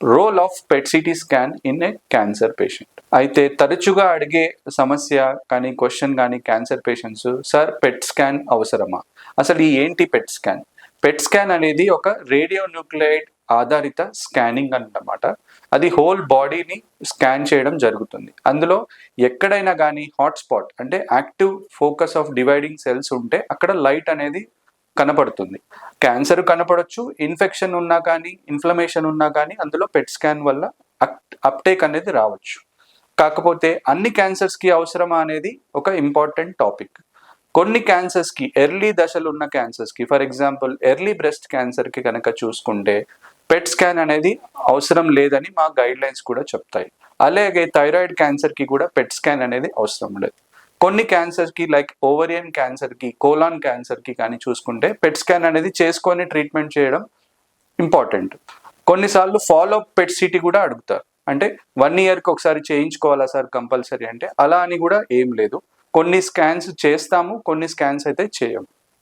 Role of PET CT scan in a cancer patient. అయితే తరచుగా అడిగే సమస్య కానీ క్వశ్చన్ కానీ cancer patients, sir PET scan అవసరమా? అసలు ఈ ఏంటి పెట్ స్కాన్? పెట్ స్కాన్ అనేది ఒక రేడియో న్యూక్లియైడ్ ఆధారిత స్కానింగ్ అన్నమాట. అది హోల్ బాడీని స్కాన్ చేయడం జరుగుతుంది. అందులో ఎక్కడైనా కానీ హాట్స్పాట్ అంటే active focus of dividing cells ఉంటే అక్కడ లైట్ అనేది కనపడుతుంది. క్యాన్సర్ కనపడొచ్చు, ఇన్ఫెక్షన్ ఉన్నా కానీ, ఇన్ఫ్లమేషన్ ఉన్నా కానీ అందులో పెట్ స్కాన్ వల్ల అప్టేక్ అనేది రావచ్చు. కాకపోతే అన్ని క్యాన్సర్స్కి అవసరమా అనేది ఒక ఇంపార్టెంట్ టాపిక్. కొన్ని క్యాన్సర్స్కి, ఎర్లీ దశలు ఉన్న క్యాన్సర్స్కి, ఫర్ ఎగ్జాంపుల్ ఎర్లీ బ్రెస్ట్ క్యాన్సర్కి కనుక చూసుకుంటే పెట్ స్కాన్ అనేది అవసరం లేదని మా గైడ్ లైన్స్ కూడా చెప్తాయి. అలాగే థైరాయిడ్ క్యాన్సర్కి కూడా పెట్ స్కాన్ అనేది అవసరం లేదు. కొన్ని క్యాన్సర్కి లైక్ ఓవరియన్ క్యాన్సర్కి, కోలాన్ క్యాన్సర్కి కానీ చూసుకుంటే పెట్ స్కాన్ అనేది చేసుకొని ట్రీట్మెంట్ చేయడం ఇంపార్టెంట్. కొన్నిసార్లు ఫాలో అప్ పెట్ సిటీ కూడా అడుగుతారు. అంటే 1 yearకి ఒకసారి చేయించుకోవాలా సార్ కంపల్సరీ అంటే, అలా అని కూడా ఏం లేదు. కొన్ని స్కాన్స్ చేస్తాము, కొన్ని స్కాన్స్ అయితే చేయము.